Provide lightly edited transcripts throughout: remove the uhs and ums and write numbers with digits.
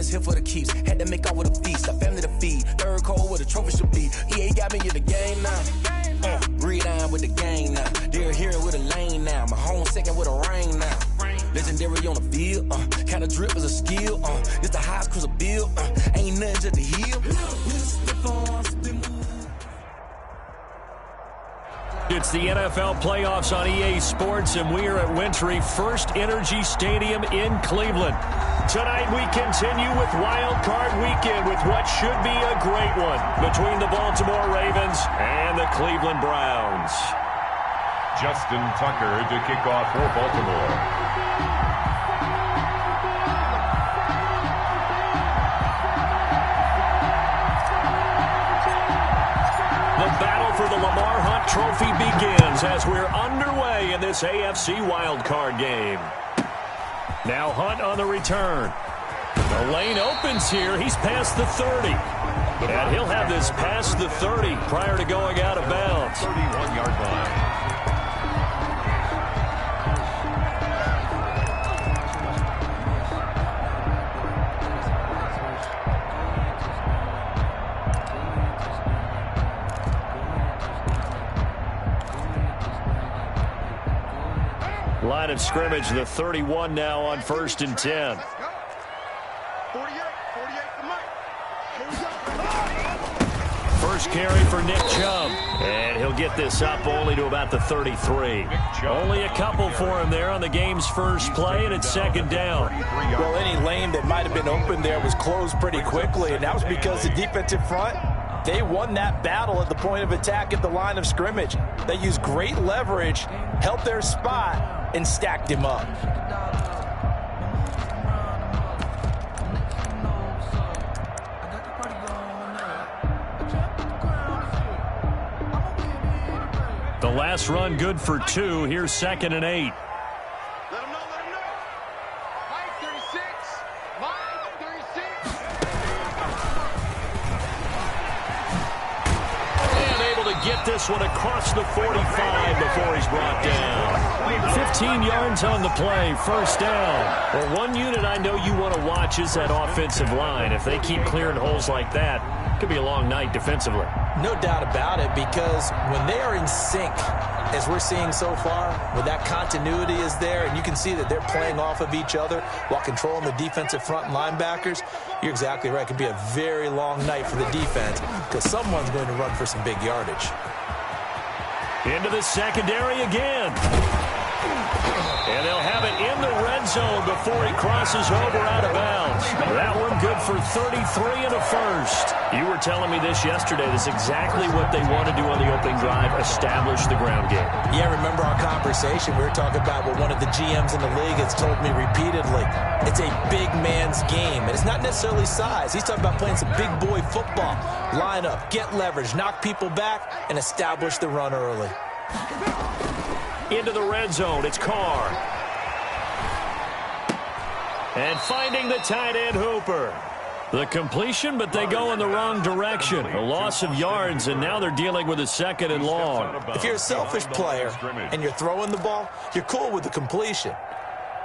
is here for the keeps. Had to make off with a feast, a family to feed. Third cold where the trophy should be. EA got me in the game now. Breed on with the gang now. They're here with a lane now. My home second with a rain now. Legendary on the field. Kinda drip is a skill. It's the highest cruiser bill. Ain't nothing just to heal. It's the NFL playoffs on EA Sports, and we are at Wintry First Energy Stadium in Cleveland. Tonight we continue with Wild Card Weekend with what should be a great one between the Baltimore Ravens and the Cleveland Browns. Justin Tucker to kick off for Baltimore. The battle for the Lamar Hunt Trophy begins as we're underway in this AFC wildcard game. Now Hunt on the return. The lane opens here. He's past the 30. And he'll have this past the 30 prior to going out of bounds. 31-yard line. Line of scrimmage, the 31 now on 1st and 10. First carry for Nick Chubb. And he'll get this up only to about the 33. Only a couple for him there on the game's first play, and it's second down. Well, any lane that might have been open there was closed pretty quickly, and that was because the defensive front, they won that battle at the point of attack at the line of scrimmage. They used great leverage, held their spot, and stacked him up. The last run good for 2. Here's 2nd and 8. Get this one across the 45 before he's brought down. 15 yards on the play, first down. Well, one unit I know you want to watch is that offensive line. If they keep clearing holes like that, it could be a long night defensively. No doubt about it, because when they are in sync, as we're seeing so far, when that continuity is there, and you can see that they're playing off of each other while controlling the defensive front and linebackers, you're exactly right. It could be a very long night for the defense because someone's going to run for some big yardage. Into the secondary again. And they'll have it in the red zone before he crosses over out of bounds. That one good for 33 and a first. You were telling me this yesterday. This is exactly what they want to do on the opening drive, establish the ground game. Yeah, remember our conversation. We were talking about what one of the GMs in the league has told me repeatedly. It's a big man's game. And it's not necessarily size. He's talking about playing some big boy football. Line up, get leverage, knock people back, and establish the run early. Into the red zone, it's Carr. And finding the tight end Hooper. The completion, but they go in the wrong direction. A loss of yards, and now they're dealing with a 2nd and long. If you're a selfish player and you're throwing the ball, you're cool with the completion.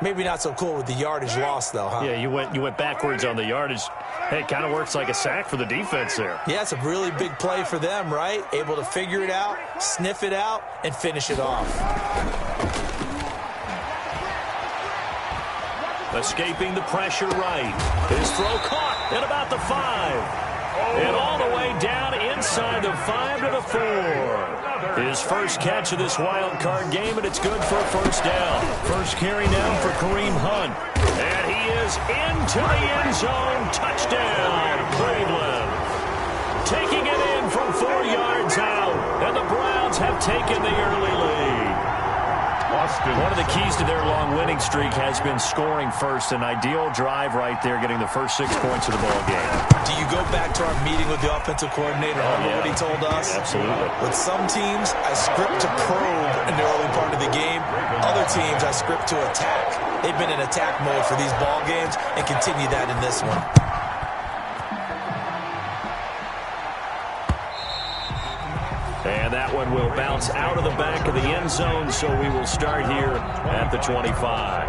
Maybe not so cool with the yardage loss, though, huh? Yeah, you went backwards on the yardage. Hey, it kind of works like a sack for the defense there. Yeah, it's a really big play for them, right? Able to figure it out, sniff it out, and finish it off. Escaping the pressure right. His throw caught at about the 5. And all the way down inside the 5 to the 4. His first catch of this wild card game, and it's good for a first down. First carry down for Kareem Hunt. And he is into the end zone. Touchdown, Cleveland. Taking it in from 4 yards out. And the Browns have taken the early lead. One of the keys to their long winning streak has been scoring first. An ideal drive right there, getting the first 6 points of the ball game. Do you go back to our meeting with the offensive coordinator? Remember what he told us? Absolutely. With some teams, I script to probe in the early part of the game. Other teams, I script to attack. They've been in attack mode for these ball games and continue that in this one. And that one will bounce out of the back of the end zone, so we will start here at the 25.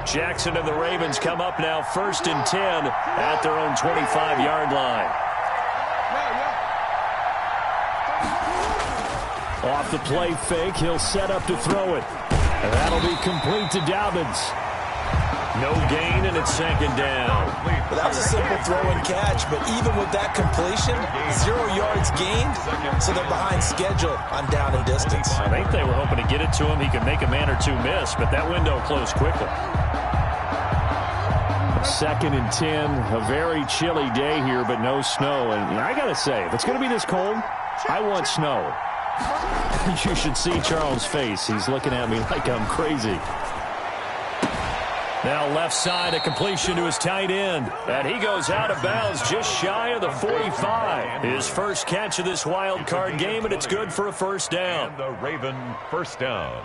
Jackson and the Ravens come up now 1st and 10 at their own 25-yard line. Off the play fake, he'll set up to throw it. And that'll be complete to Dobbins. No gain, and it's 2nd down. Well, that was a simple throw and catch, but even with that completion, 0 yards gained, so they're behind schedule on down and distance. I think they were hoping to get it to him. He could make a man or two miss, but that window closed quickly. 2nd and 10, a very chilly day here, but no snow. And I got to say, if it's going to be this cold, I want snow. You should see Charles' face. He's looking at me like I'm crazy. Now left side, a completion to his tight end. And he goes out of bounds just shy of the 45. His first catch of this wild card game, and it's good for a 1st down. And the Raven 1st down.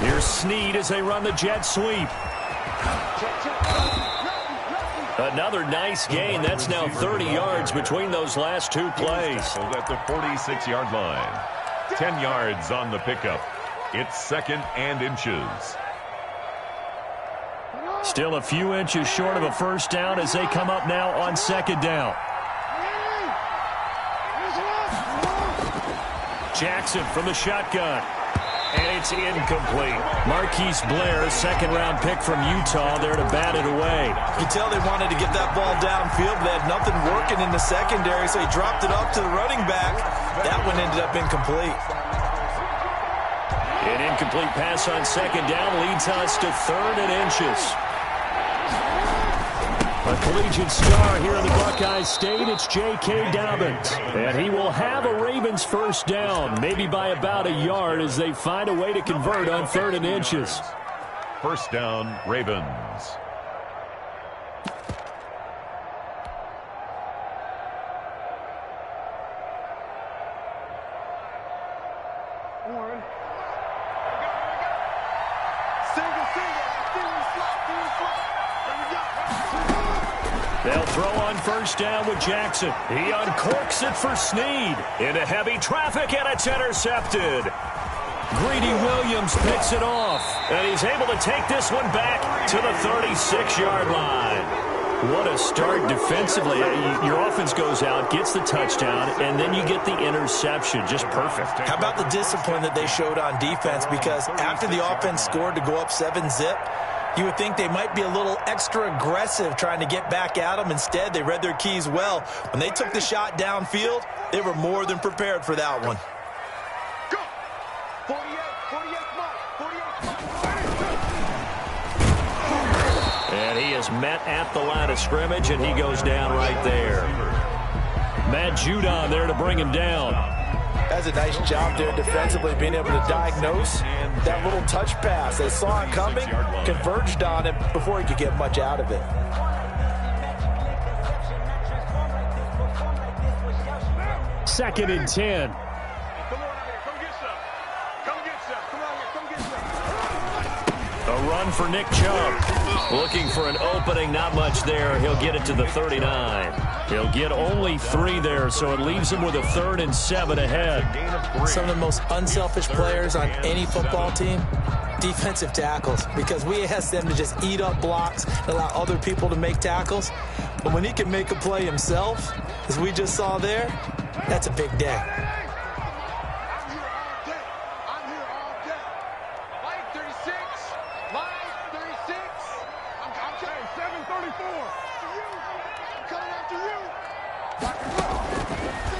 Here's Snead as they run the jet sweep. Another nice gain. That's now 30 yards between those last 2 plays. At the 46-yard line. 10 yards on the pickup. It's 2nd and inches. Still a few inches short of a 1st down as they come up now on 2nd down. Jackson from the shotgun. And it's incomplete. Marquise Blair, a 2nd-round pick from Utah, there to bat it away. You can tell they wanted to get that ball downfield, but they had nothing working in the secondary, so he dropped it off to the running back. That one ended up incomplete. An incomplete pass on 2nd down leads us to 3rd and inches. A collegiate star here in the Buckeye State, it's J.K. Dobbins. And he will have a Ravens 1st down, maybe by about a yard as they find a way to convert on 3rd and inches. 1st down, Ravens. They'll throw on 1st down with Jackson. He uncorks it for Snead. Into heavy traffic, and it's intercepted. Greedy Williams picks it off, and he's able to take this one back to the 36-yard line. What a start defensively. Your offense goes out, gets the touchdown, and then you get the interception. Just perfect. How about the discipline that they showed on defense? Because after the offense scored to go up 7-zip, you would think they might be a little extra aggressive trying to get back at them. Instead, they read their keys well. When they took the shot downfield, they were more than prepared for that one. Go! 48 mark. And he is met at the line of scrimmage, and he goes down right there. Matt Judon there to bring him down. That's a nice job there defensively, being able to diagnose that little touch pass. They saw it coming, converged on it before he could get much out of it. Second and 10. A run for Nick Chubb. Looking for an opening, not much there. He'll get it to the 39. He'll get only 3 there, so it leaves him with a 3rd and 7 ahead. Some of the most unselfish players on any football team, defensive tackles, because we ask them to just eat up blocks and allow other people to make tackles. But when he can make a play himself, as we just saw there, that's a big day.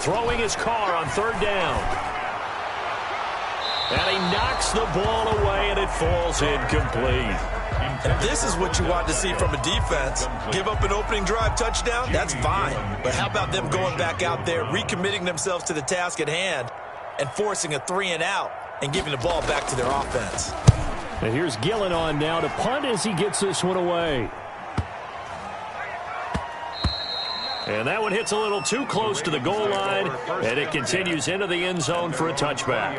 Throwing his car on 3rd down. And he knocks the ball away, and it falls incomplete. And this is what you want to see from a defense. Give up an opening drive touchdown, that's fine. But how about them going back out there, recommitting themselves to the task at hand, and forcing a 3-and-out, and giving the ball back to their offense. And here's Gillen on now to punt as he gets this one away. And that one hits a little too close to the goal line, and it continues into the end zone for a touchback.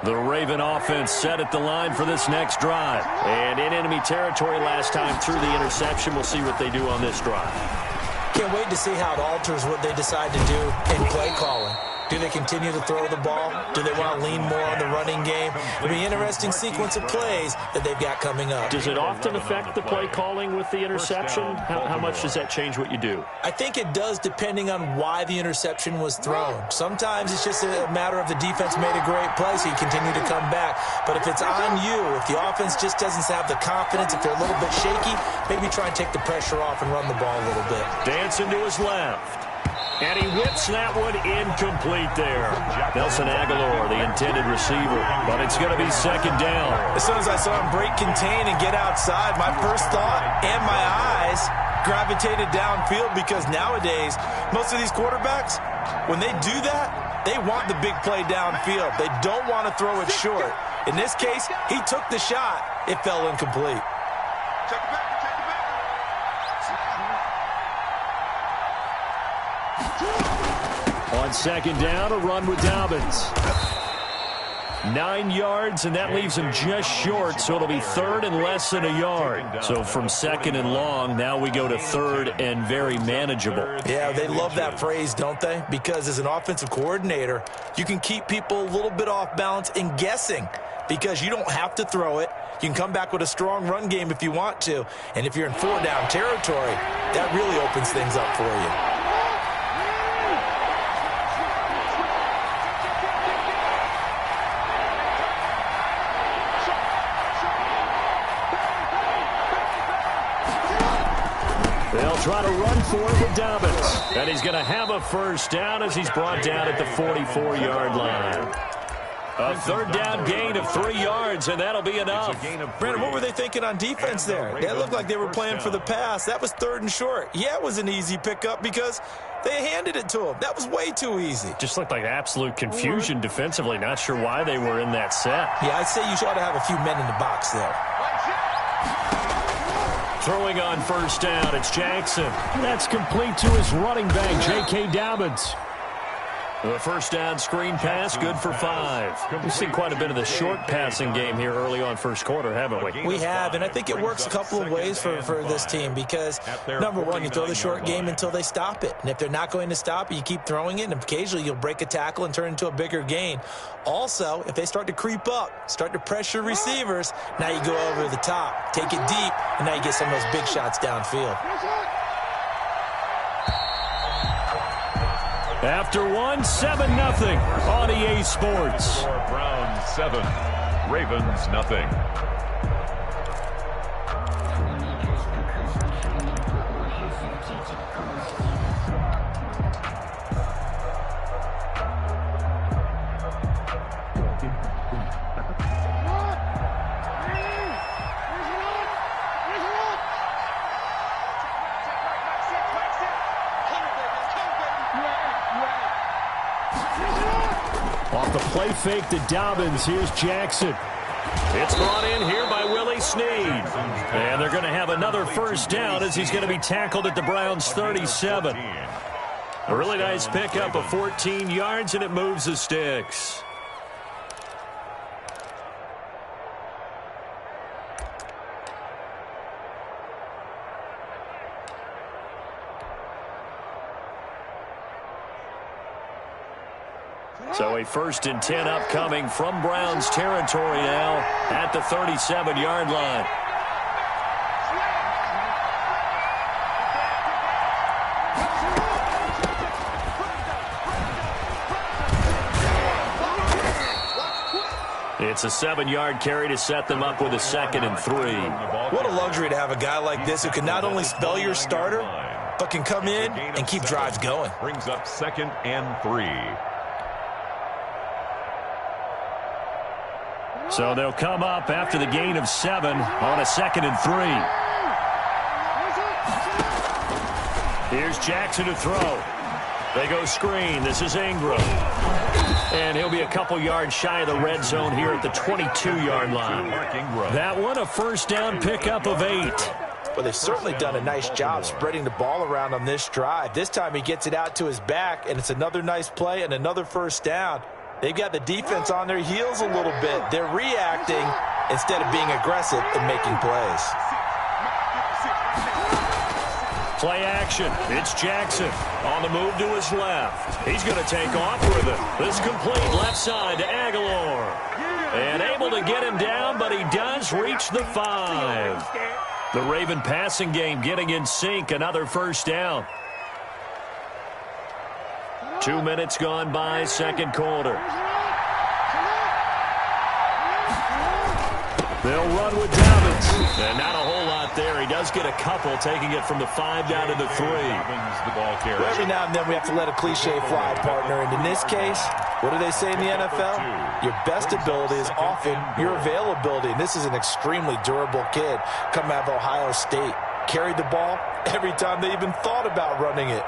The Raven offense set at the line for this next drive. And in enemy territory last time through the interception. We'll see what they do on this drive. Can't wait to see how it alters what they decide to do in play calling. Do they continue to throw the ball? Do they want to lean more on the running game? It'll be an interesting sequence of plays that they've got coming up. Does it often affect the play calling with the interception? How much does that change what you do? I think it does, depending on why the interception was thrown. Sometimes it's just a matter of the defense made a great play, so you continue to come back. But if it's on you, if the offense just doesn't have the confidence, if they're a little bit shaky, maybe try and take the pressure off and run the ball a little bit. Dancing to his left. And he whips that one incomplete there. Nelson Aguilar, the intended receiver. But it's going to be second down. As soon as I saw him break contain and get outside, my first thought and my eyes gravitated downfield, because nowadays, most of these quarterbacks, when they do that, they want the big play downfield. They don't want to throw it short. In this case, he took the shot. It fell incomplete. Check it back. On second down, a run with Dobbins. 9 yards, and that leaves him just short, so it'll be third and less than a yard. So from second and long, now we go to third and very manageable. Yeah, they love that phrase, don't they? Because as an offensive coordinator, you can keep people a little bit off balance and guessing, because you don't have to throw it. You can come back with a strong run game if you want to. And if you're in 4-down territory, that really opens things up for you. They'll try to run for it with Dobbins. And he's going to have a first down as he's brought down at the 44-yard line. A third down gain of 3 yards, and that'll be enough. Brandon, what were they thinking on defense there? That looked like they were playing for the pass. That was third and short. Yeah, it was an easy pickup because they handed it to him. That was way too easy. Just looked like absolute confusion defensively. Not sure why they were in that set. Yeah, I'd say you ought to have a few men in the box there. Throwing on first down, it's Jackson. That's complete to his running back, J.K. Dobbins. The first down screen pass, good for 5. We've seen quite a bit of the short passing game here early on first quarter, haven't we? We have, and I think it works a couple of ways for this team because, number one, you throw the short game until they stop it. And if they're not going to stop it, you keep throwing it, and occasionally you'll break a tackle and turn it into a bigger gain. Also, if they start to creep up, start to pressure receivers, now you go over the top, take it deep, and now you get some of those big shots downfield. After 7-0 on EA Sports. Browns 7, Ravens nothing. Off the play fake to Dobbins, here's Jackson. It's brought in here by Willie Snead. And they're going to have another first down as he's going to be tackled at the Browns' 37. A really nice pickup of 14 yards, and it moves the sticks. So a 1st and 10 upcoming from Browns territory now at the 37-yard line. It's a 7-yard carry to set them up with a 2nd and 3. What a luxury to have a guy like this who can not only spell your starter, but can come in and keep drives going. Brings up 2nd and 3. So they'll come up after the gain of 7 on a 2nd and 3. Here's Jackson to throw. They go screen. This is Ingram. And he'll be a couple yards shy of the red zone here at the 22-yard line. That one a first down pickup of 8. Well, they've certainly done a nice job spreading the ball around on this drive. This time he gets it out to his back, and it's another nice play and another first down. They've got the defense on their heels a little bit. They're reacting instead of being aggressive and making plays. Play action. It's Jackson on the move to his left. He's going to take off with it. This complete left side to Aguilar. And able to get him down, but he does reach the 5. The Raven passing game getting in sync. Another first down. 2 minutes gone by, second quarter. They'll run with Dobbins. And not a whole lot there. He does get a couple, taking it from the 5 down to the 3. The ball carrier. Every now and then we have to let a cliche fly, partner. And in this case, what do they say in the NFL? Your best ability is often your availability. And this is an extremely durable kid coming out of Ohio State. Carried the ball every time they even thought about running it.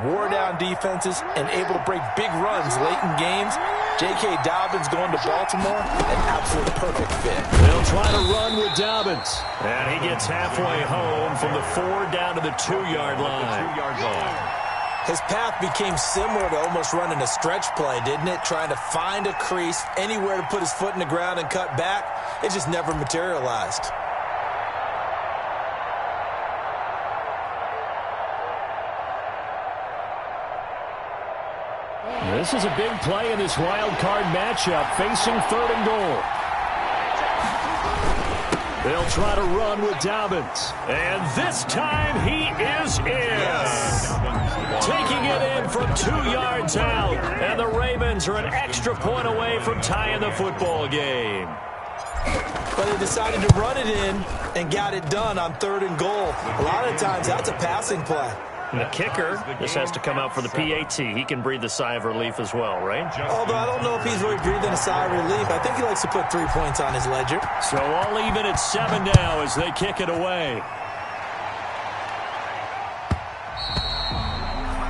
Wore down defenses and able to break big runs late in games. J.K. Dobbins going to Baltimore, an absolute perfect fit. They'll try to run with Dobbins. And he gets halfway home from the 4 down to the 2-yard line. His path became similar to almost running a stretch play, didn't it? Trying to find a crease, anywhere to put his foot in the ground and cut back. It just never materialized. This is a big play in this wild card matchup, facing 3rd and goal. They'll try to run with Dobbins. And this time he is in. Yes. Taking it in from 2 yards out. And the Ravens are an extra point away from tying the football game. But they decided to run it in and got it done on 3rd and goal. A lot of times that's a passing play. And the kicker, this has to come out for the PAT. He can breathe a sigh of relief as well, right? Although I don't know if he's really breathing a sigh of relief. I think he likes to put 3 points on his ledger. So all even at 7 now as they kick it away.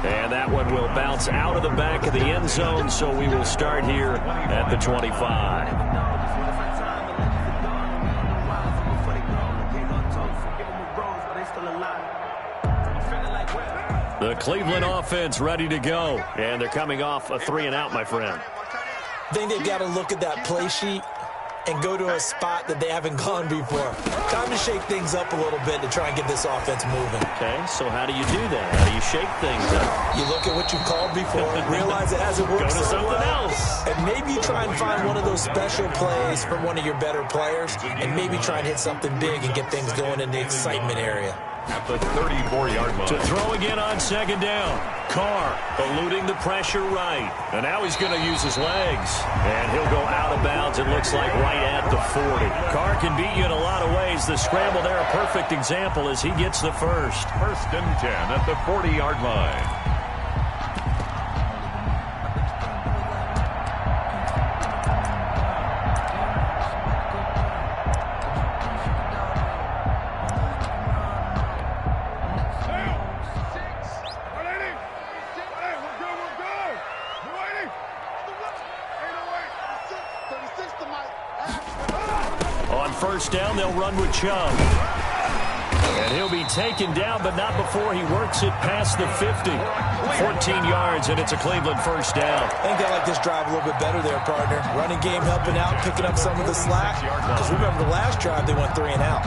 And that one will bounce out of the back of the end zone, so we will start here at the 25. The Cleveland offense ready to go. And they're coming off a 3-and-out, my friend. I think they've got to look at that play sheet and go to a spot that they haven't gone before. Time to shake things up a little bit to try and get this offense moving. Okay, so how do you do that? How do you shake things up? You look at what you've called before, realize it hasn't worked Go to so something well, else. and maybe you try and find one of those special plays from one of your better players, and maybe try and hit something big and get things going in the excitement area. At the 34-yard line. To throw again on 2nd down. Carr eluding the pressure right. And now he's going to use his legs. And he'll go out of bounds, it looks like, right at the 40. Carr can beat you in a lot of ways. The scramble there, a perfect example as he gets the first. 1st and 10 at the 40-yard line. On 1st down, they'll run with Chubb. And he'll be taken down, but not before he works it past the 50. 14 yards, and it's a Cleveland 1st down. I think they like this drive a little bit better there, partner. Running game helping out, picking up some of the slack. Because remember, the last drive, they went 3-and-out.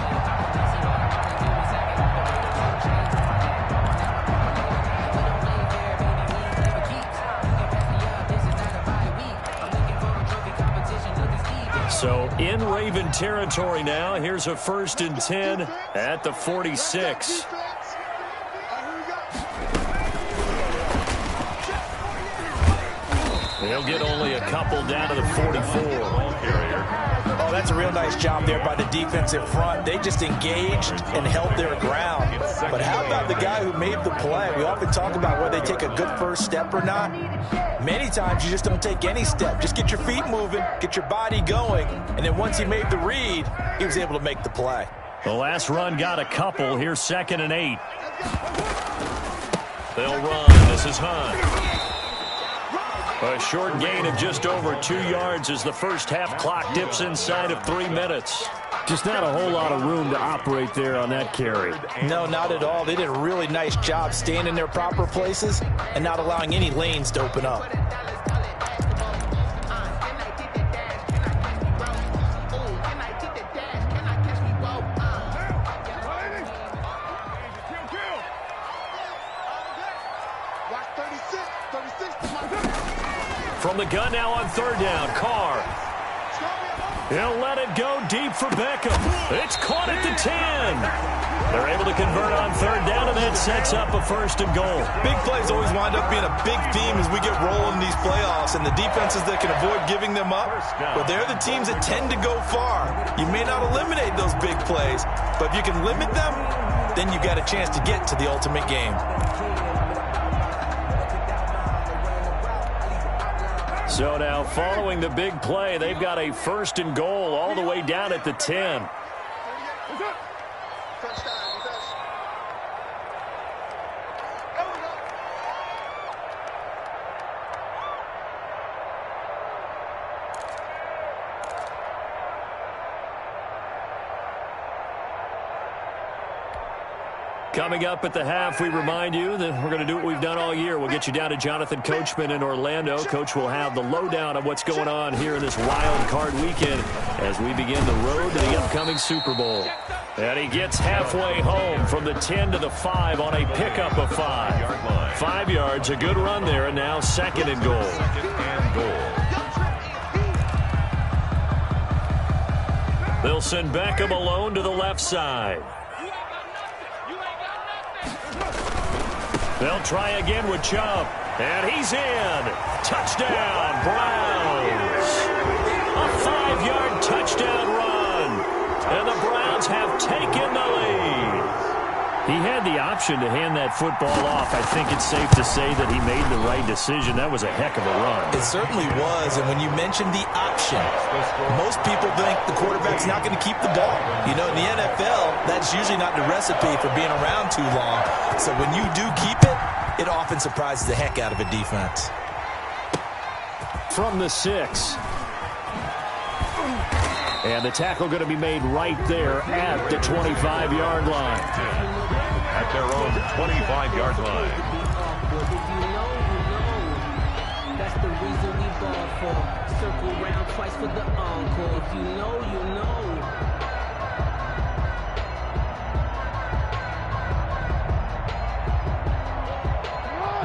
So in Raven territory now. Here's a 1st and 10 at the 46. They'll get only a couple down to the 44. Oh, that's a real nice job there by the defensive front. They just engaged and held their ground. But how about the guy who made the play? We often talk about whether they take a good first step or not. Many times you just don't take any step. Just get your feet moving, get your body going, and then once he made the read, he was able to make the play. The last run got a couple. Here's 2nd and 8. They'll run. This is Hunt. A short gain of just over 2 yards as the first half clock dips inside of 3 minutes. Just not a whole lot of room to operate there on that carry. No, not at all. They did a really nice job staying in their proper places and not allowing any lanes to open up. From the gun now on third down, Carr. He'll let it go deep for Beckham. It's caught at the 10. They're able to convert on third down, and that sets up a first and goal. Big plays always wind up being a big theme as we get rolling in these playoffs, and the defenses that can avoid giving them up, but they're the teams that tend to go far. You may not eliminate those big plays, but if you can limit them, then you got a chance to get to the ultimate game. So now, following the big play, they've got a first and goal all the way down at the 10. Coming up at the half, we remind you that we're going to do what we've done all year. We'll get you down to Jonathan Coachman in Orlando. Coach will have the lowdown of what's going on here in this wild card weekend as we begin the road to the upcoming Super Bowl. And he gets halfway home from the 10 to the 5 on a pickup of 5. 5 yards, a good run there, and now second and goal. They'll send Beckham alone to the left side. They'll try again with Chubb. And he's in. Touchdown, Browns. A 5-yard touchdown run. And the Browns have taken the lead. He had the option to hand that football off. I think it's safe to say that he made the right decision. That was a heck of a run. It certainly was, and when you mentioned the option, most people think the quarterback's not going to keep the ball. You know, in the NFL, that's usually not the recipe for being around too long. So when you do keep it, it often surprises the heck out of a defense. From the 6. And the tackle going to be made right there at the 25-yard line. At their own 25-yard line. That's the reason we ball for. Circle round twice for the encore. If you know, you know.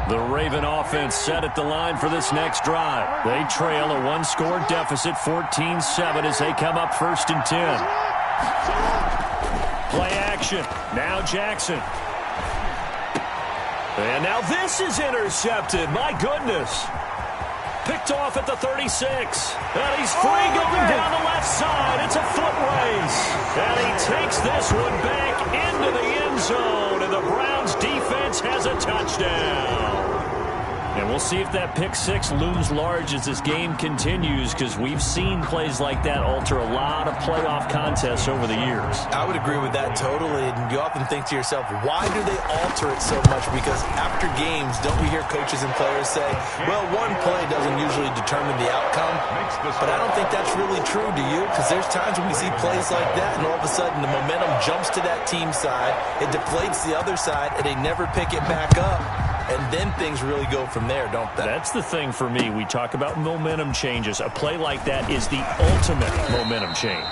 The Raven offense set at the line for this next drive. They trail a one-score deficit, 14-7, as they come up first and 10. Play action. Now Jackson. And now this is intercepted. My goodness. Picked off at the 36. And he's free going down the left side. It's a foot race. And he takes this one back into the end zone. And the Browns defense has a touchdown. And we'll see if that pick 6 looms large as this game continues, because we've seen plays like that alter a lot of playoff contests over the years. I would agree with that totally. And you often think to yourself, why do they alter it so much? Because after games, don't we hear coaches and players say, well, one play doesn't usually determine the outcome. But I don't think that's really true, do you? Because there's times when we see plays like that, and all of a sudden the momentum jumps to that team side, it deflates the other side, and they never pick it back up. And then things really go from there, don't they? That's the thing for me. We talk about momentum changes. A play like that is the ultimate momentum change.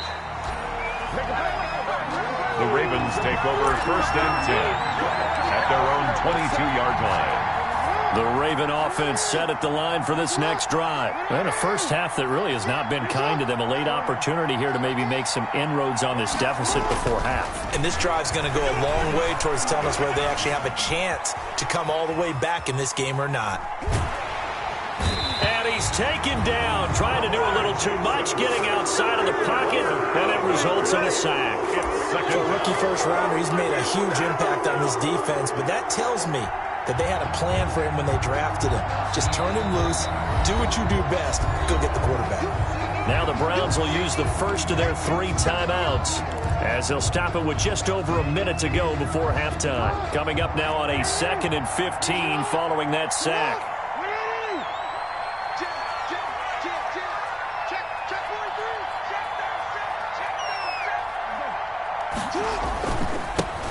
The Ravens take over first and 10 at their own 22-yard line. The Raven offense set at the line for this next drive. And a first half that really has not been kind to them. A late opportunity here to maybe make some inroads on this deficit before half. And this drive's going to go a long way towards telling us whether they actually have a chance to come all the way back in this game or not. And he's taken down, trying to do a little too much, getting outside of the pocket, and it results in a sack. For a rookie first rounder, he's made a huge impact on this defense, but that tells me that they had a plan for him when they drafted him. Just turn him loose, do what you do best, go get the quarterback. Now the Browns will use the first of their 3 timeouts as they'll stop it with just over a minute to go before halftime. Coming up now on a 2nd and 15 following that sack.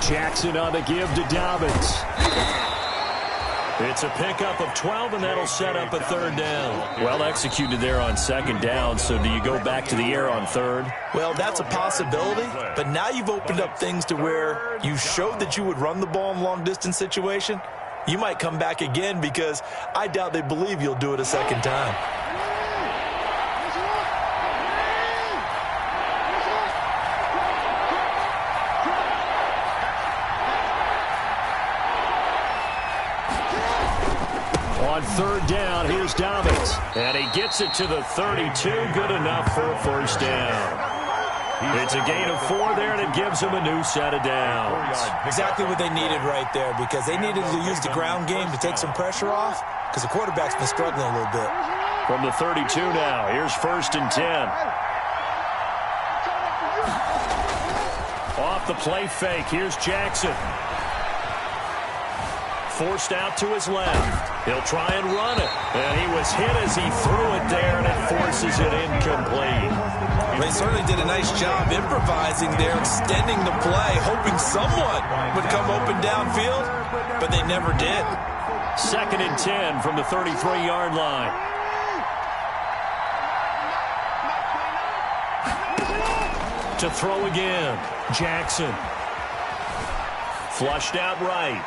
Jackson on the give to Dobbins. It's a pickup of 12, and that'll set up a third down. Well executed there on second down, so do you go back to the air on third? Well, that's a possibility, but now you've opened up things to where you showed that you would run the ball in long-distance situation. You might come back again because I doubt they believe you'll do it a second time. on third down. Here's Dobbins. And he gets it to the 32. Good enough for a first down. It's a gain of 4 there, and it gives them a new set of downs. Exactly what they needed right there, because they needed to use the ground game to take some pressure off, because the quarterback's been struggling a little bit. From the 32 now, here's 1st and 10. Off the play fake, here's Jackson. Forced out to his left. He'll try and run it. And he was hit as he threw it there, and it forces it incomplete. They certainly did a nice job improvising there, extending the play, hoping someone would come open downfield, but they never did. 2nd and 10 from the 33-yard line. To throw again, Jackson. Flushed out right.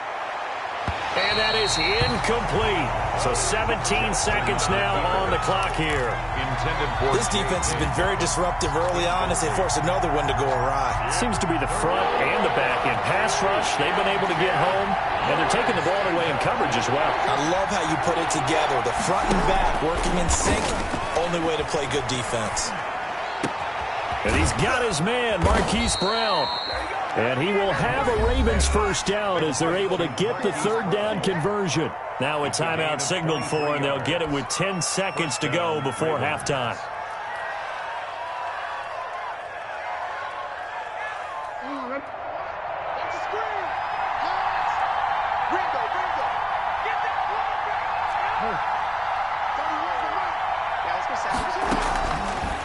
And that is incomplete. So 17 seconds now on the clock here. This defense has been very disruptive early on as they force another one to go awry. Seems to be the front and the back. In pass rush, they've been able to get home, and they're taking the ball away in coverage as well. I love how you put it together. The front and back working in sync. Only way to play good defense. And he's got his man, Marquise Brown. And he will have a Ravens first down as they're able to get the third down conversion. Now a timeout signaled for, and they'll get it with 10 seconds to go before halftime.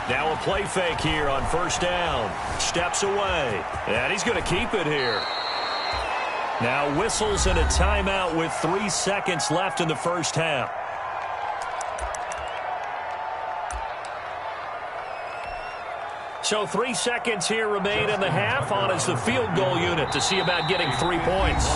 Now a play fake here on first down. Steps away. And he's going to keep it here. Now whistles and a timeout with 3 seconds left in the first half. So 3 seconds here remain in the half. On is the field goal unit to see about getting 3 points.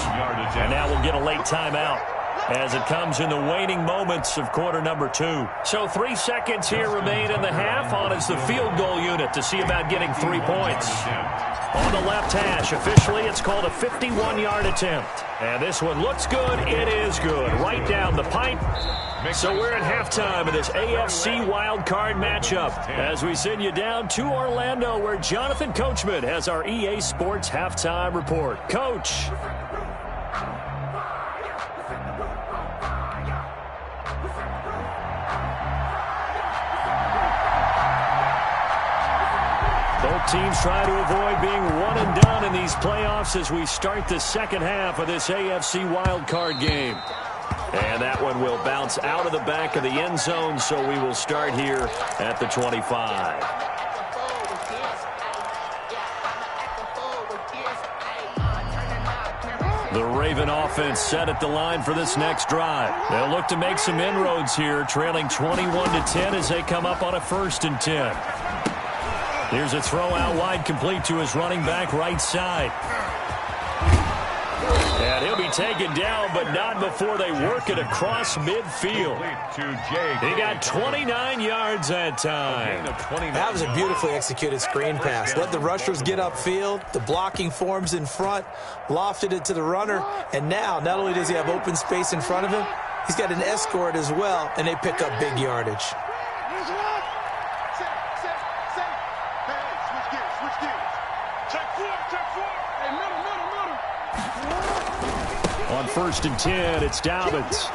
And now we'll get a late timeout as it comes in the waning moments of quarter number 2. So 3 seconds here remain in the half. On is the field goal unit to see about getting 3 points. On the left hash, officially it's called a 51-yard attempt. And this one looks good. It is good. Right down the pipe. So we're at halftime of this AFC wildcard matchup as we send you down to Orlando where Jonathan Coachman has our EA Sports halftime report. Coach. Both teams try to avoid being one and done in these playoffs as we start the second half of this AFC wildcard game. And that one will bounce out of the back of the end zone, so we will start here at the 25. The Raven offense set at the line for this next drive. They'll look to make some inroads here, trailing 21-10 as they come up on a 1st and 10. Here's a throw out wide, complete to his running back right side. And he'll be taken down, but not before they work it across midfield. He got 29 yards that time. That was a beautifully executed screen pass. Let the rushers get upfield. The blocking forms in front. Lofted it to the runner. And now, not only does he have open space in front of him, he's got an escort as well, and they pick up big yardage. On 1st and 10, it's Dobbins.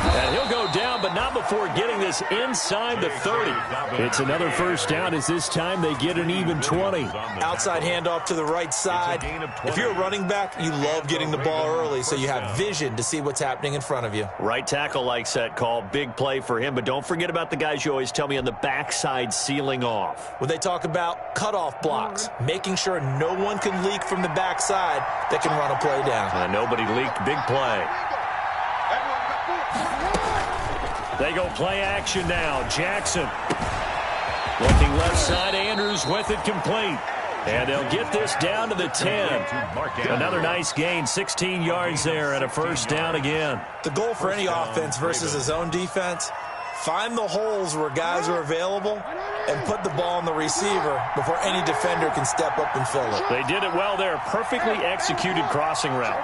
And he'll go down, but not before getting this inside the 30. It's another first down as this time they get an even 20. Outside handoff to the right side. If you're a running back, you love getting the ball early so you have vision to see what's happening in front of you. Right tackle likes that call. Big play for him, but don't forget about the guys you always tell me on the backside sealing off. When they talk about cutoff blocks, making sure no one can leak from the backside that can run a play down. Nobody leaked. Big play. They go play action now. Jackson. Looking left side. Andrews with it complete. And they'll get this down to the 10. Another nice gain. 16 yards there and a first down again. The goal for any offense versus a zone defense, find the holes where guys are available and put the ball on the receiver before any defender can step up and fill it. They did it well there. Perfectly executed crossing route.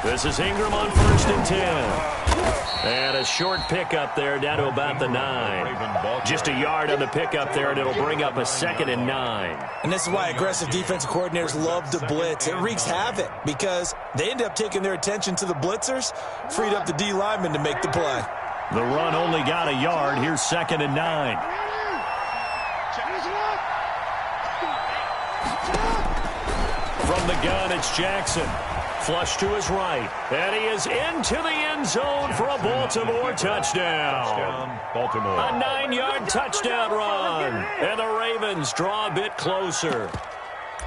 This is Ingram on 1st and 10. And a short pickup there down to about the 9. Just a yard on the pickup there, and it'll bring up a 2nd and 9. And this is why aggressive defensive coordinators love to blitz. It wreaks havoc because they end up taking their attention to the blitzers, freed up the D lineman to make the play. The run only got a yard. Here's 2nd and 9. From the gun, it's Jackson. Flush to his right. And he is into the end zone for a Baltimore touchdown. Baltimore. A 9-yard touchdown run. And the Ravens draw a bit closer.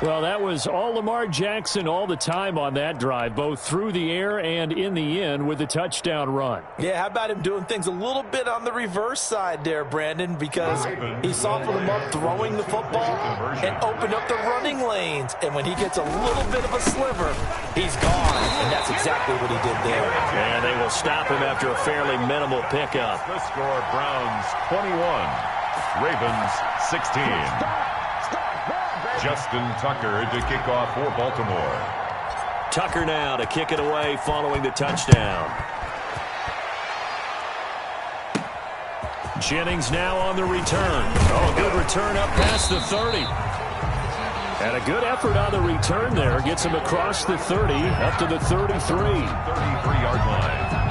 Well, that was all Lamar Jackson all the time on that drive, both through the air and in the end with the touchdown run. Yeah, how about him doing things a little bit on the reverse side there, Brandon, because he softened him up throwing the football and opened up the running lanes. And when he gets a little bit of a sliver, he's gone. And that's exactly what he did there. And they will stop him after a fairly minimal pickup. The score, Browns 21, Ravens 16. Justin Tucker to kick off for Baltimore. Tucker now to kick it away following the touchdown. Jennings now on the return. Oh, good return up past the 30. And a good effort on the return there. Gets him across the 30 up to the 33. 33-yard line.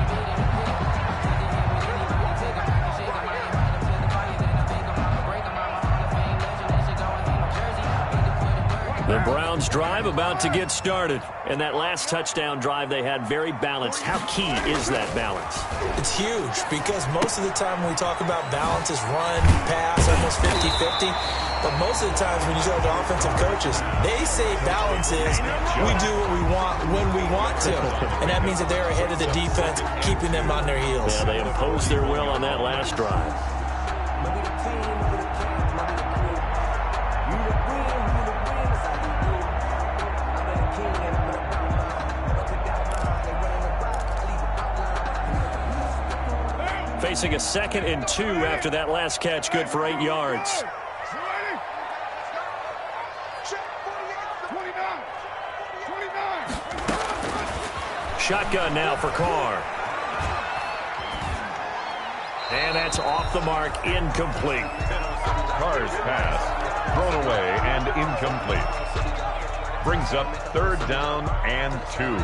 The Browns drive about to get started. And that last touchdown drive they had very balanced. How key is that balance? It's huge because most of the time when we talk about balance is run, pass, almost 50-50. But most of the times when you talk to offensive coaches, they say balance is we do what we want when we want to. And that means that they're ahead of the defense, keeping them on their heels. Yeah, they imposed their will on that last drive. Facing a 2nd and 2 after that last catch, good for 8 yards. Shotgun now for Carr. And that's off the mark, incomplete. Carr's pass thrown away and incomplete. Brings up 3rd down and 2.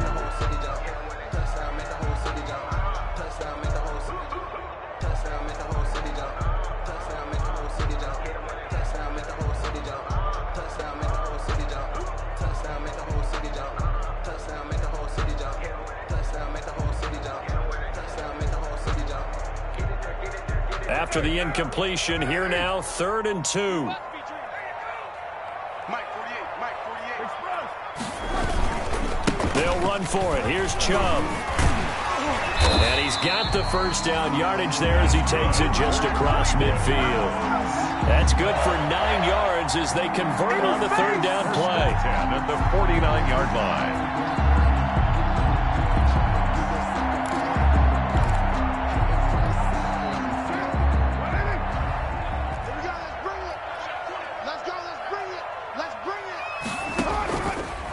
After the incompletion, here now, 3rd and 2. They'll run for it. Here's Chubb. And he's got the first down yardage there as he takes it just across midfield. That's good for 9 yards as they convert on the 3rd down play. At the 49-yard line.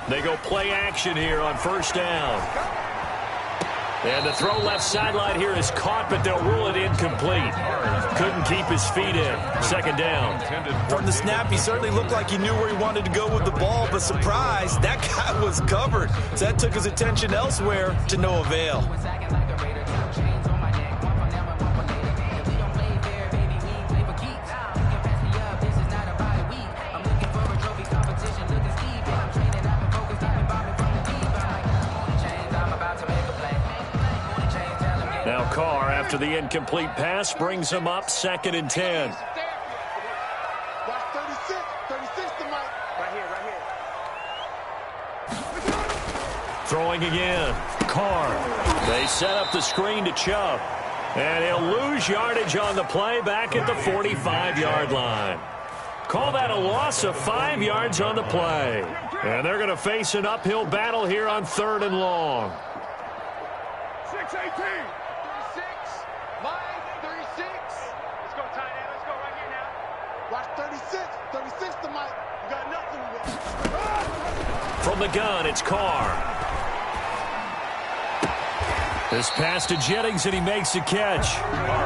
They go play action here on 1st down. And the throw left sideline here is caught, but they'll rule it incomplete. Couldn't keep his feet in. 2nd down. From the snap, he certainly looked like he knew where he wanted to go with the ball, but surprise, that guy was covered. So that took his attention elsewhere to no avail. Now Carr, after the incomplete pass, brings him up 2nd and 10. Watch 36. 36 to Mike. Right here. Throwing again. Carr. They set up the screen to Chubb. And he'll lose yardage on the play back at the 45-yard line. Call that a loss of 5 yards on the play. And they're going to face an uphill battle here on 3rd and long. 6-18. 36. Line 36. Let's go, tight end. Let's go right here now. Watch 36. 36 to Mike. You got nothing with it. From the gun, it's Carr. This pass to Jennings, and he makes the catch.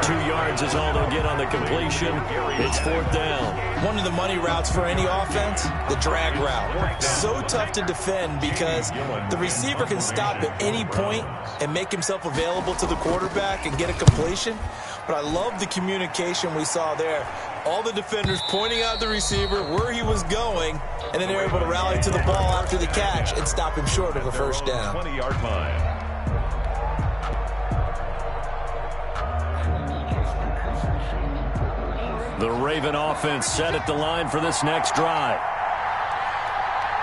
2 yards is all they'll get on the completion. It's 4th down. One of the money routes for any offense, the drag route. So tough to defend because the receiver can stop at any point and make himself available to the quarterback and get a completion. But I love the communication we saw there. All the defenders pointing out the receiver, where he was going, and then they're able to rally to the ball after the catch and stop him short of a first down. 20-yard line. The Raven offense set at the line for this next drive.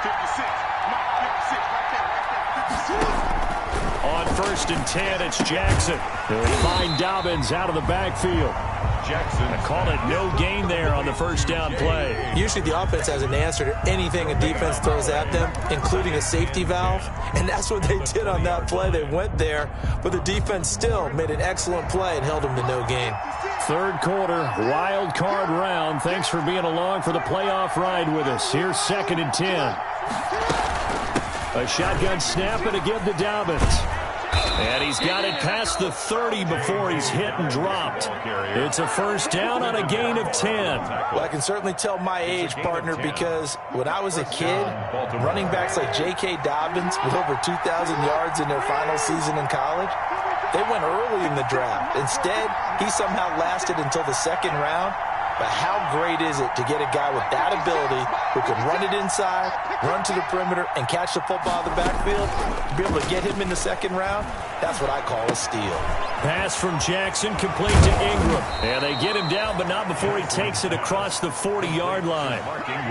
56. On 1st and 10, it's Jackson. They'll find Dobbins out of the backfield. Jackson. I call it no gain there on the first down play. Usually the offense has an answer to anything a defense throws at them, including a safety valve. And that's what they did on that play. They went there, but the defense still made an excellent play and held them to no gain. 3rd quarter, wild card round. Thanks for being along for the playoff ride with us. Here's 2nd and 10. A shotgun snap and a give to Dobbins. And he's got it past the 30 before he's hit and dropped. It's a first down on a gain of 10. Well, I can certainly tell my age, partner, because when I was a kid, running backs like J.K. Dobbins with over 2,000 yards in their final season in college, they went early in the draft. Instead, he somehow lasted until the 2nd round. But how great is it to get a guy with that ability who can run it inside, run to the perimeter, and catch the football in the backfield? To be able to get him in the 2nd round, that's what I call a steal. Pass from Jackson, complete to Ingram. And they get him down, but not before he takes it across the 40-yard line.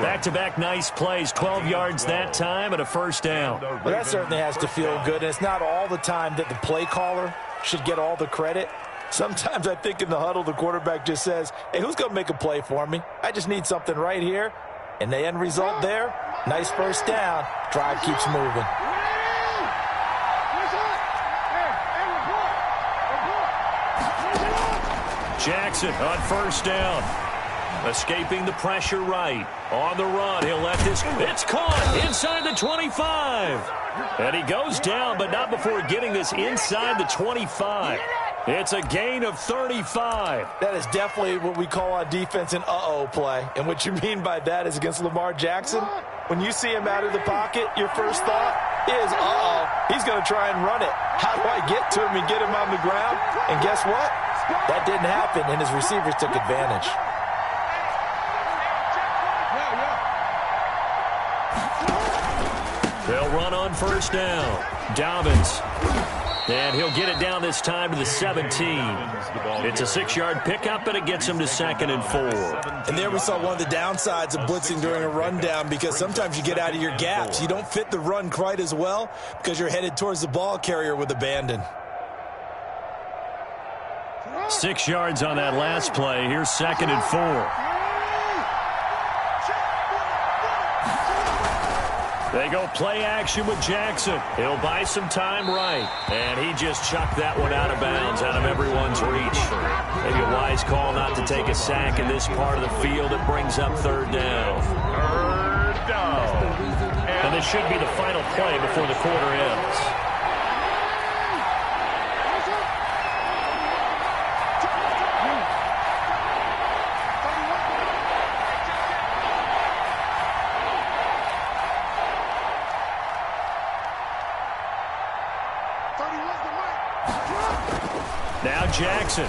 Back-to-back nice plays, 12 yards that time, and a first down. Well, that certainly has to feel good, and it's not all the time that the play caller should get all the credit. Sometimes I think in the huddle, the quarterback just says, hey, who's going to make a play for me? I just need something right here. And the end result there, nice first down. Drive keeps moving. Jackson on first down. Escaping the pressure right. On the run, he'll let this. It's caught inside the 25. And he goes down, but not before getting this inside the 25. It's a gain of 35. That is definitely what we call on defense an uh-oh play. And what you mean by that is against Lamar Jackson, when you see him out of the pocket, your first thought is, uh-oh, he's going to try and run it. How do I get to him and get him on the ground? And guess what? That didn't happen, and his receivers took advantage. They'll run on first down. Dobbins. And he'll get it down this time to the 17. It's a 6-yard pickup, and it gets him to 2nd and 4. And there we saw one of the downsides of blitzing during a rundown, because sometimes you get out of your gaps. You don't fit the run quite as well because you're headed towards the ball carrier with abandon. 6 yards on that last play. Here's 2nd and 4. They go play action with Jackson. He'll buy some time right. And he just chucked that one out of bounds, out of everyone's reach. Maybe a wise call not to take a sack in this part of the field. It brings up 3rd down. 3rd down. And this should be the final play before the quarter ends. Now Jackson.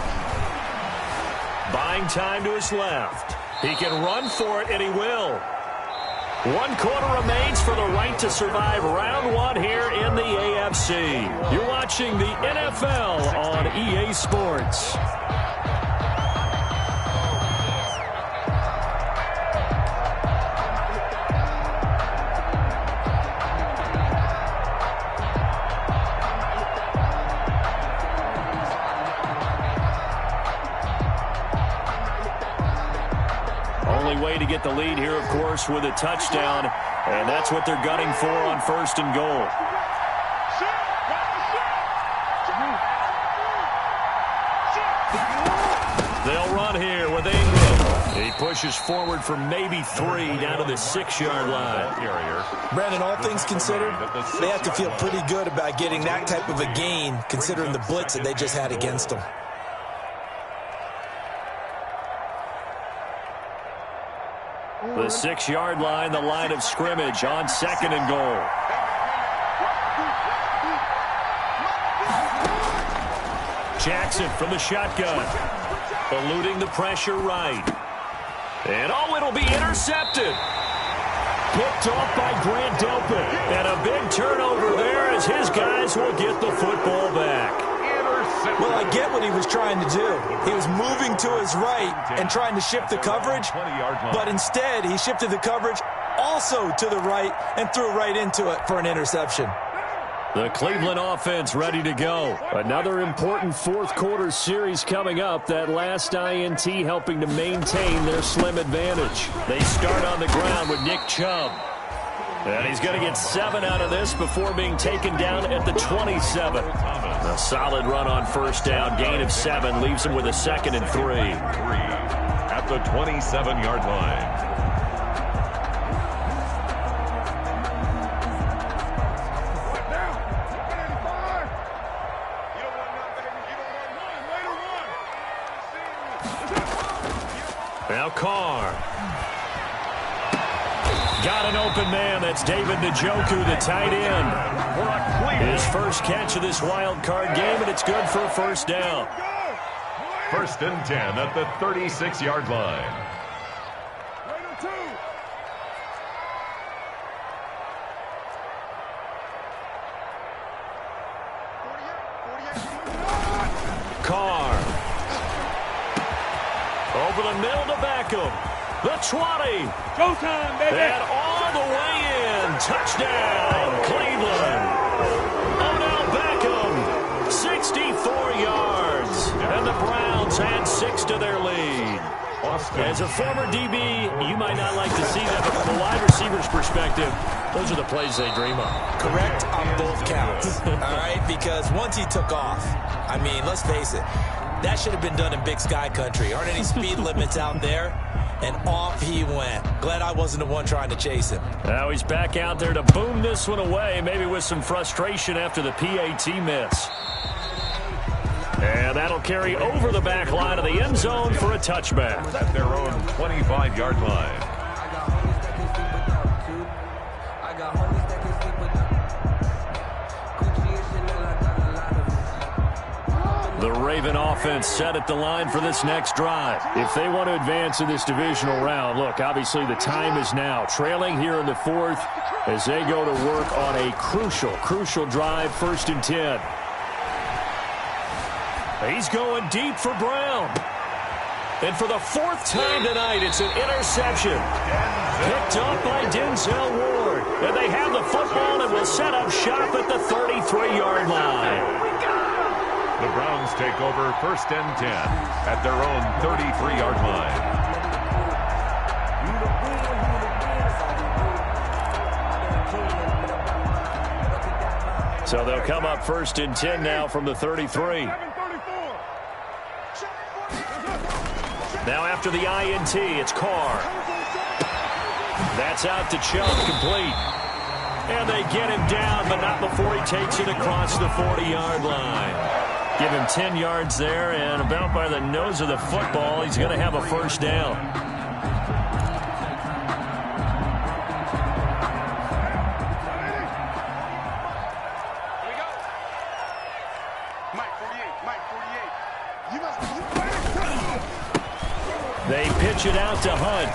Buying time to his left. He can run for it, and he will. 1 quarter remains for the right to survive round 1 here in the AFC. You're watching the NFL on EA Sports. Way to get the lead here, of course, with a touchdown, and that's what they're gunning for on 1st and goal. They'll run here with Ingram. He pushes forward for maybe 3 down to the 6-yard line. Brandon, all things considered, they have to feel pretty good about getting that type of a gain considering the blitz that they just had against them. The 6-yard line, the line of scrimmage on 2nd and goal. Jackson from the shotgun, eluding the pressure right. And it'll be intercepted. Picked off by Grant Delpit. And a big turnover there as his guys will get the football back. Well, I get what he was trying to do. He was moving to his right and trying to shift the coverage, but instead he shifted the coverage also to the right and threw right into it for an interception. The Cleveland offense ready to go. Another important fourth-quarter series coming up. That last INT helping to maintain their slim advantage. They start on the ground with Nick Chubb. And he's going to get 7 out of this before being taken down at the 27. A solid run on first down. Gain of 7 leaves him with a 2nd and 3. At the 27-yard line. Now Carr. Got an open man. That's David Njoku, the tight end. His first catch of this wild card game, and it's good for a first down. 1st and 10 at the 36-yard line. Carr. Over the middle to Beckham. The 20. Showtime, baby. And all the way in. Touchdown, Cleveland. Odell Beckham, 64 yards. And the Browns add 6 to their lead. As a former DB, you might not like to see that, but from a wide receiver's perspective, those are the plays they dream of. Correct on both counts, all right? Because once he took off, I mean, let's face it, that should have been done in Big Sky Country. Aren't any speed limits out there? And off he went. Glad I wasn't the one trying to chase him. Now he's back out there to boom this one away, maybe with some frustration after the PAT miss. And that'll carry over the back line of the end zone for a touchback. At their own 25-yard line. The Raven offense set at the line for this next drive. If they want to advance in this divisional round, look, obviously the time is now. Trailing here in the 4th as they go to work on a crucial drive, 1st and 10. He's going deep for Brown. And for the 4th time tonight, it's an interception. Picked up by Denzel Ward. And they have the football and will set up shop at the 33-yard line. The Browns take over 1st and 10 at their own 33-yard line. So they'll come up 1st and 10 now from the 33. Now after the INT, it's Carr. That's out to Chubb, complete. And they get him down, but not before he takes it across the 40-yard line. Give him 10 yards there, and about by the nose of the football, he's going to have a first down. They pitch it out to Hunt.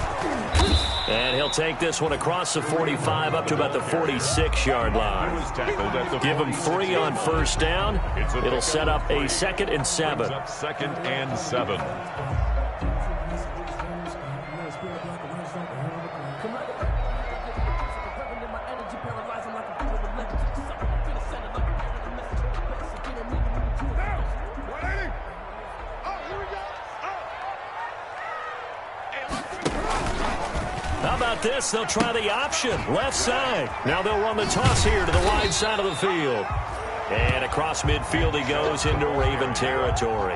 And he'll take this one across the 45 up to about the 46-yard line. Give him 3 on first down. It'll set up a 2nd and 7. 2nd and 7. How about this? They'll try the option, left side. Now they'll run the toss here to the wide side of the field. And across midfield he goes into Raven territory.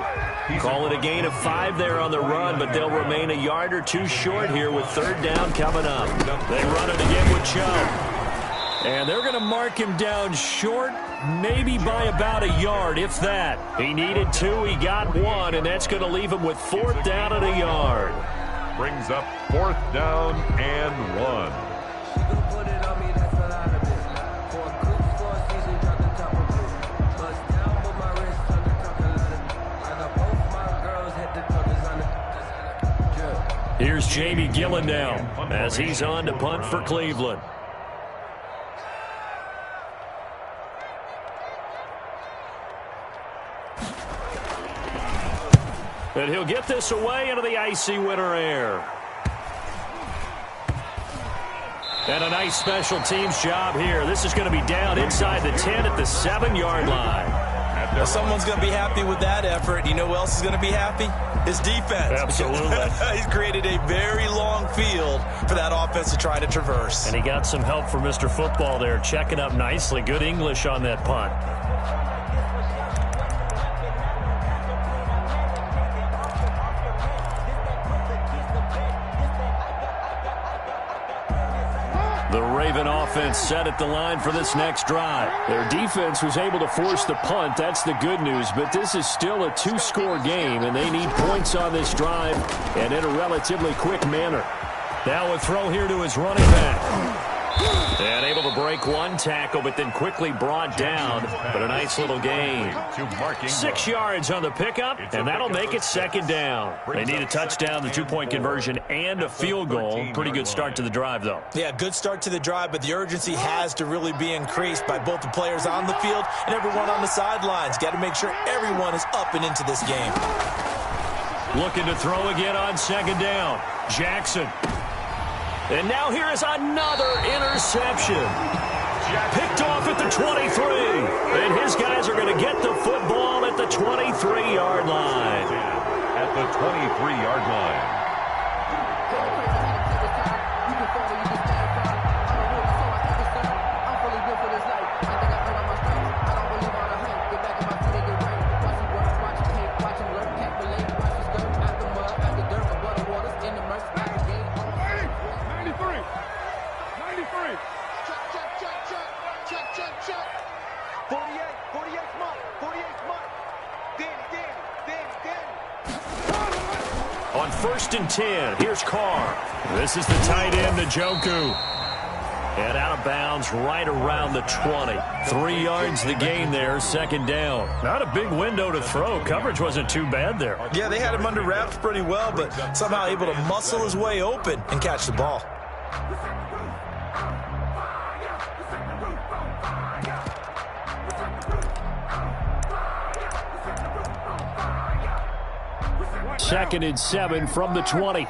Call it a gain of 5 there on the run, but they'll remain a yard or two short here with 3rd down coming up. They run it again with Chubb. And they're going to mark him down short, maybe by about a yard, if that. He needed 2, he got 1, and that's going to leave him with 4th down and a yard. Brings up 4th down and 1. Here's Jamie Gillen now as he's on to punt for Cleveland. And he'll get this away into the icy winter air. And a nice special teams job here. This is going to be down inside the 10 at the 7-yard line. Well, someone's going to be happy with that effort. You know who else is going to be happy? His defense. Absolutely. He's created a very long field for that offense to try to traverse. And he got some help from Mr. Football there, checking up nicely. Good English on that punt. The Raven offense set at the line for this next drive. Their defense was able to force the punt. That's the good news. But this is still a 2-score game, and they need points on this drive and in a relatively quick manner. Now a throw here to his running back. And able to break 1 tackle, but then quickly brought down. But a nice little gain. 6 yards on the pickup, and that'll make it 2nd down. They need a touchdown, the 2-point conversion, and a field goal. Pretty good start to the drive, though. Yeah, good start to the drive, but the urgency has to really be increased by both the players on the field and everyone on the sidelines. Got to make sure everyone is up and into this game. Looking to throw again on 2nd down. Jackson. And now here is another interception. Picked off at the 23. And his guys are going to get the football at the 23-yard line. At the 23-yard line. On 1st and 10, here's Carr. This is the tight end, Njoku. And out of bounds right around the 20. 3 yards the gain there, 2nd down. Not a big window to throw. Coverage wasn't too bad there. Yeah, they had him under wraps pretty well, but somehow able to muscle his way open and catch the ball. Second and 7 from the 20.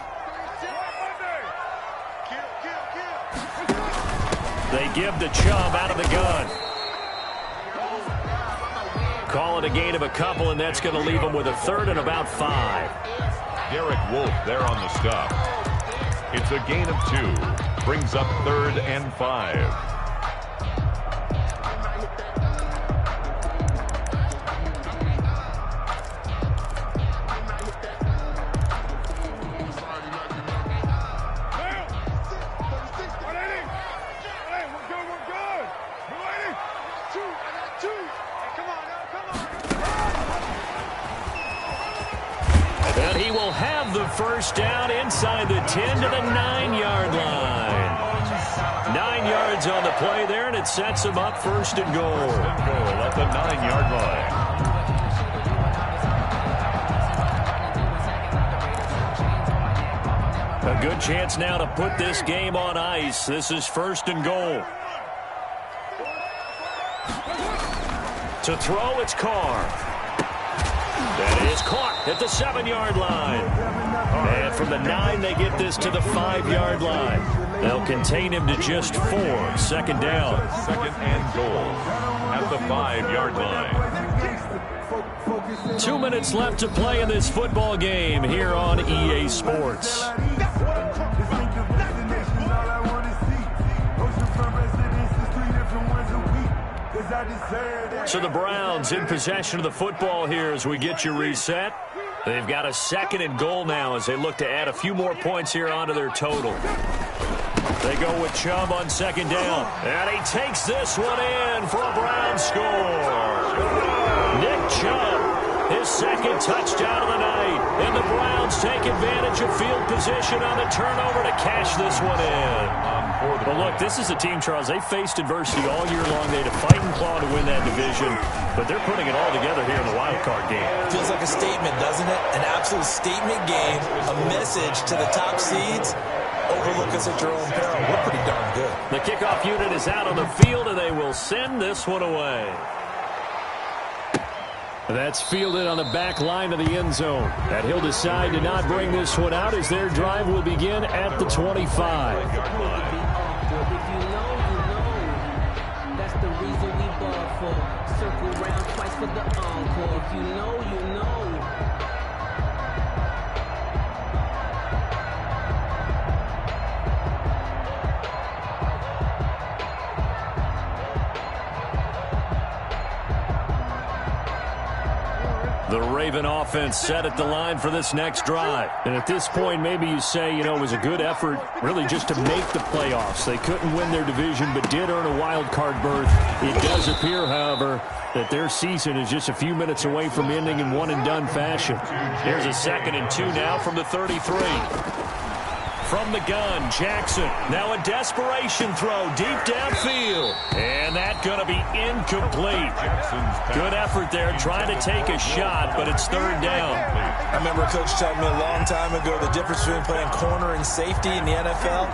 They give the Chubb out of the gun. Call it a gain of a couple, and that's going to leave them with a 3rd and about 5. Derek Wolfe there on the stop. It's a gain of 2. Brings up 3rd and 5. First down inside the 10 to the 9-yard line. 9 yards on the play there, and it sets them up 1st and goal. At the 9-yard line. A good chance now to put this game on ice. This is 1st and goal. To throw, it's Carr. That is caught at the 7-yard line. And from the 9, they get this to the 5-yard line. They'll contain him to just 4. 2nd down. 2nd and goal at the 5-yard line. 2 minutes left to play in this football game here on EA Sports. So the Browns in possession of the football here as we get you reset. They've got a 2nd and goal now as they look to add a few more points here onto their total. They go with Chubb on 2nd down. And he takes this one in for a Browns score. Nick Chubb, his 2nd touchdown of the night. And the Browns take advantage of field position on the turnover to cash this one in. But look, this is a team, Charles, they faced adversity all year long. They had to fight and claw to win that division. But they're putting it all together here in the wild card game. Feels like a statement, doesn't it? An absolute statement game, a message to the top seeds. Overlook us at your own peril. We're pretty darn good. The kickoff unit is out on the field, and they will send this one away. That's fielded on the back line of the end zone. And he'll decide to not bring this one out as their drive will begin at the 25. If you know, you know. That's the reason we ball for. Circle round twice for the encore. If you know, you know. The Raven offense set at the line for this next drive. And at this point, maybe you say, you know, it was a good effort really just to make the playoffs. They couldn't win their division, but did earn a wild card berth. It does appear, however, that their season is just a few minutes away from ending in one-and-done fashion. Here's a 2nd and 2 now from the 33. From the gun, Jackson. Now a desperation throw deep downfield. And that going to be incomplete. Good effort there, trying to take a shot, but it's 3rd down. I remember Coach telling me a long time ago the difference between playing corner and safety in the NFL.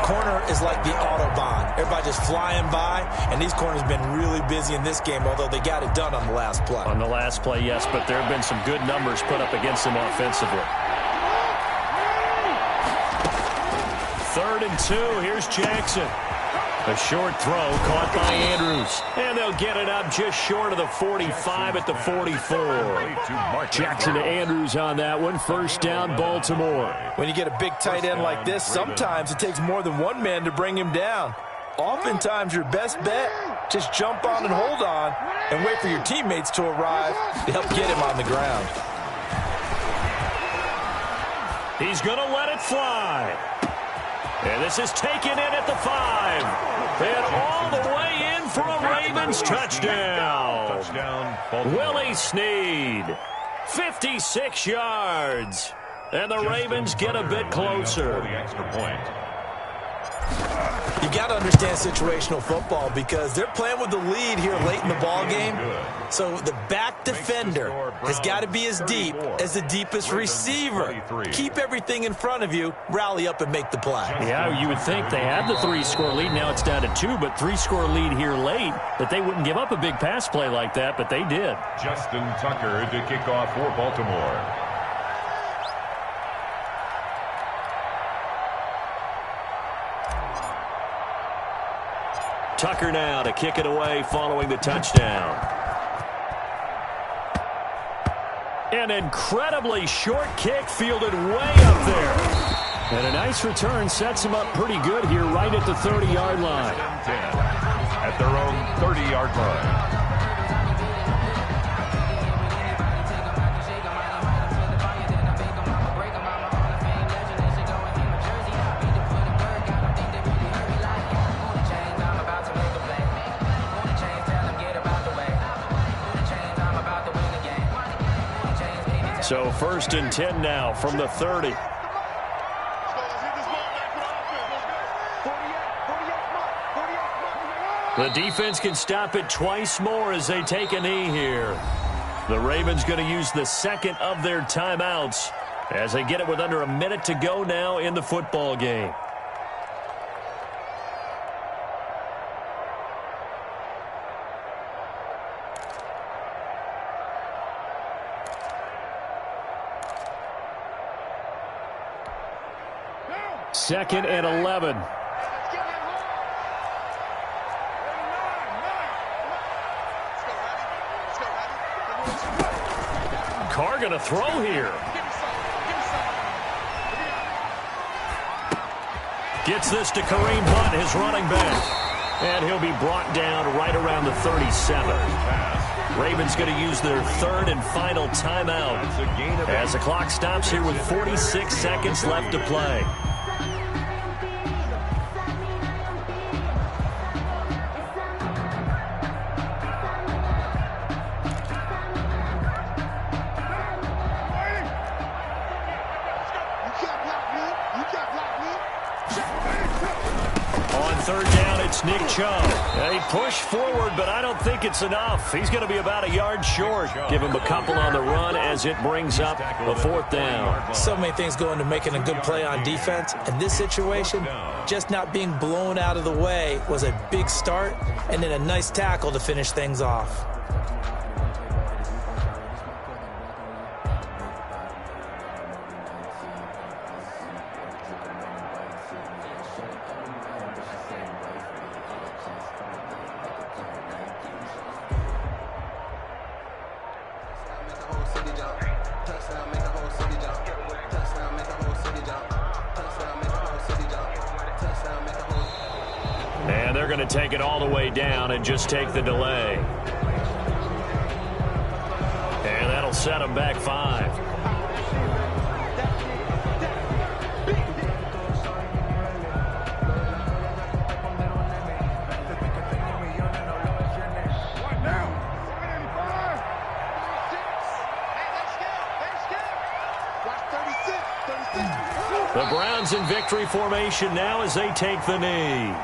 Corner is like the Autobahn. Everybody just flying by, and these corners have been really busy in this game, although they got it done on the last play. On the last play, yes, but there have been some good numbers put up against them offensively. 3rd and 2. Here's Jackson. A short throw caught by Andrews. And they'll get it up just short of the 45 at the 44. Jackson to Andrews on that one. 1st down, Baltimore. When you get a big tight end like this, sometimes it takes more than one man to bring him down. Oftentimes, your best bet, just jump on and hold on and wait for your teammates to arrive to help get him on the ground. He's going to let it fly. And this is taken in at the 5. And all the way in for a Ravens touchdown. Willie Snead, 56 yards. And the Ravens get a bit closer. The extra point. You got to understand situational football because they're playing with the lead here late in the ball game. So the back defender has got to be as deep as the deepest receiver. Keep everything in front of you, rally up and make the play. Yeah, you would think they had the 3-score lead. Now it's down to 2, but 3-score lead here late, that they wouldn't give up a big pass play like that, but they did. Justin Tucker to kick off for Baltimore. Tucker now to kick it away following the touchdown. An incredibly short kick fielded way up there. And a nice return sets him up pretty good here right at the 30-yard line. 10 at their own 30-yard line. So 1st and 10 now from the 30. The defense can stop it twice more as they take a knee here. The Ravens going to use the 2nd of their timeouts as they get it with under a minute to go now in the football game. Second and 11. Carr going to throw here. Gets this to Kareem Hunt, his running back. And he'll be brought down right around around the 37. Ravens going to use their third and final timeout as the clock stops here with 46 seconds left to play. Third down, it's Nick Chubb. He pushed forward, but I don't think it's enough. He's going to be about a yard short. Give him a couple on the run as it brings up a fourth down. So many things go into making a good play on defense. In this situation, just not being blown out of the way was a big start, and then a nice tackle to finish things off. And they're going to take it all the way down and just take the delay. And that'll set them back 5. The Browns in victory formation now as they take the knee.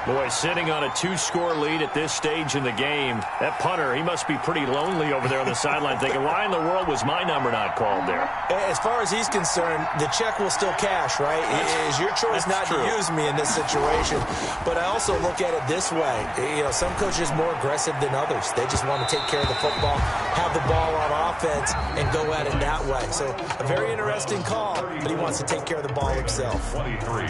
Boy, sitting on a 2-score lead at this stage in the game, that punter, he must be pretty lonely over there on the sideline thinking, why in the world was my number not called there? As far as he's concerned, the check will still cash, right? It is your choice not to use me in this situation. But I also look at it this way. You know, some coaches are more aggressive than others. They just want to take care of the football, have the ball on offense, and go at it that way. So a very interesting call, but he wants to take care of the ball himself. 23.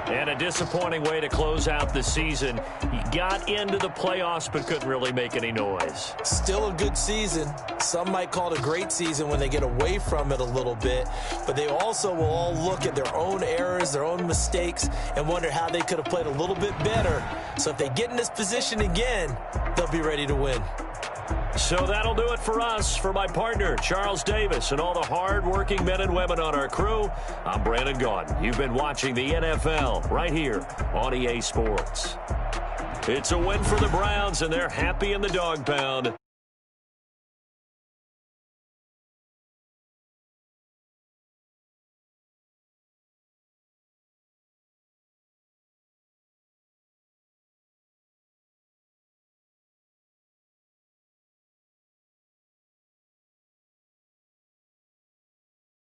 And a disappointing way to close out the season. He got into the playoffs but couldn't really make any noise. Still a good season. Some might call it a great season when they get away from it a little bit. But they also will all look at their own errors, their own mistakes, and wonder how they could have played a little bit better. So if they get in this position again, they'll be ready to win. So that'll do it for us. For my partner, Charles Davis, and all the hard-working men and women on our crew, I'm Brandon Gaudin. You've been watching the NFL right here on EA Sports. It's a win for the Browns, and they're happy in the dog pound.